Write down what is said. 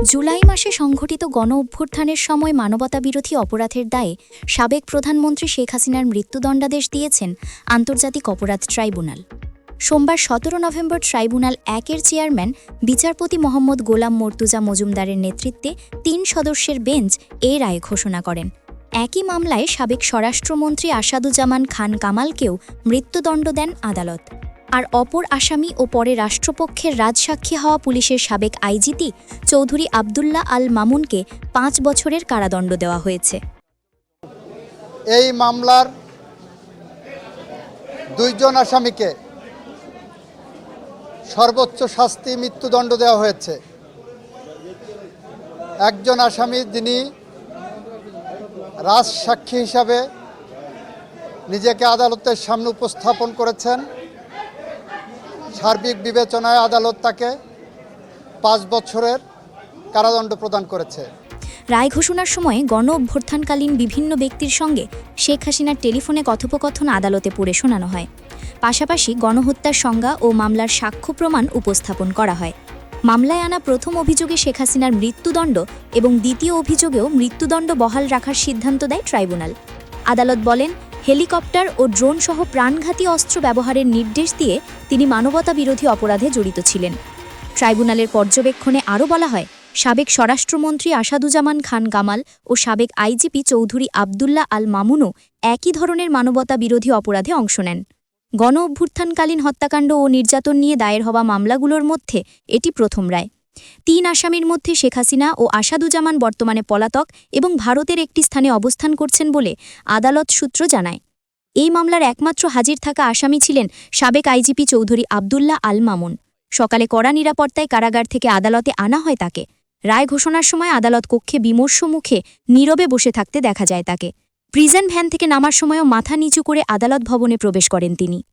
জুলাই মাসে সংঘটিত গণ-অভ্যুত্থানের সময় মানবতাবিরোধী অপরাধের দায়ে সাবেক প্রধানমন্ত্রী শেখ হাসিনার মৃত্যুদণ্ডাদেশ দিয়েছেন আন্তর্জাতিক অপরাধ ট্রাইব্যুনাল। সোমবার ১৭ নভেম্বর ট্রাইব্যুনাল ১-এর চেয়ারম্যান বিচারপতি মোহাম্মদ গোলাম মর্তুজা মজুমদারের নেতৃত্বে ৩ সদস্যের বেঞ্চ এ রায় ঘোষণা করেন। একই মামলায় সাবেক স্বরাষ্ট্রমন্ত্রী আসাদুজ্জামান খান কামালকেও মৃত্যুদণ্ড দেন আদালত। আর অপর আসামি ও পরে রাষ্ট্রপক্ষের রাজসাক্ষী হওয়া পুলিশের সাবেক আইজিপি চৌধুরী আবদুল্লাহ আল মামুনকে ৫ বছরের কারাদণ্ড দেওয়া হয়েছে। এই মামলার ২ জন আসামিকে সর্বোচ্চ শাস্তি মৃত্যুদণ্ড দেওয়া হয়েছে। একজন আসামি যিনি রাজসাক্ষী হিসাবে নিজেকে আদালতের সামনে উপস্থাপন করেছেন, সার্বিক বিবেচনায় আদালত তাকে ৫ বছরের কারাদণ্ড প্রদান করেছে। রায় ঘোষণার সময় গণ-অভ্যুত্থানকালীন বিভিন্ন ব্যক্তির সঙ্গে শেখ হাসিনার টেলিফোনে কথোপকথন আদালতে পড়ে শোনানো হয়। পাশাপাশি গণহত্যার সংজ্ঞা ও মামলার সাক্ষ্য প্রমাণ উপস্থাপন করা হয়। মামলায় আনা প্রথম অভিযোগে শেখ হাসিনার মৃত্যুদণ্ড এবং দ্বিতীয় অভিযোগেও মৃত্যুদণ্ড বহাল রাখার সিদ্ধান্ত দেয় ট্রাইব্যুনাল। আদালত বলেন, হেলিকপ্টার ও ড্রোনসহ প্রাণঘাতী অস্ত্র ব্যবহারের নির্দেশ দিয়ে তিনি মানবতাবিরোধী অপরাধে জড়িত ছিলেন। ট্রাইব্যুনালের পর্যবেক্ষণে আরও বলা হয়, সাবেক স্বরাষ্ট্রমন্ত্রী আসাদুজ্জামান খান কামাল ও সাবেক আইজিপি চৌধুরী আবদুল্লাহ আল মামুনও একই ধরনের মানবতাবিরোধী অপরাধে অংশ নেন। গণ-অভ্যুত্থানকালীন হত্যাকাণ্ড ও নির্যাতন নিয়ে দায়ের হওয়া মামলাগুলোর মধ্যে এটি প্রথম রায়। ৩ আসামির মধ্যে শেখ হাসিনা ও আসাদুজ্জামান বর্তমানে পলাতক এবং ভারতের একটি স্থানে অবস্থান করছেন বলে আদালত সূত্র জানায়। এই মামলার একমাত্র হাজির থাকা আসামি ছিলেন সাবেক আইজিপি চৌধুরী আবদুল্লাহ আল মামুন। সকালে কড়া নিরাপত্তায় কারাগার থেকে আদালতে আনা হয় তাকে। রায় ঘোষণার সময় আদালত কক্ষে বিমর্ষ মুখে নীরবে বসে থাকতে দেখা যায় তাকে। প্রিজন ভ্যান থেকে নামার সময়ও মাথা নিচু করে আদালত ভবনে প্রবেশ করেন তিনি।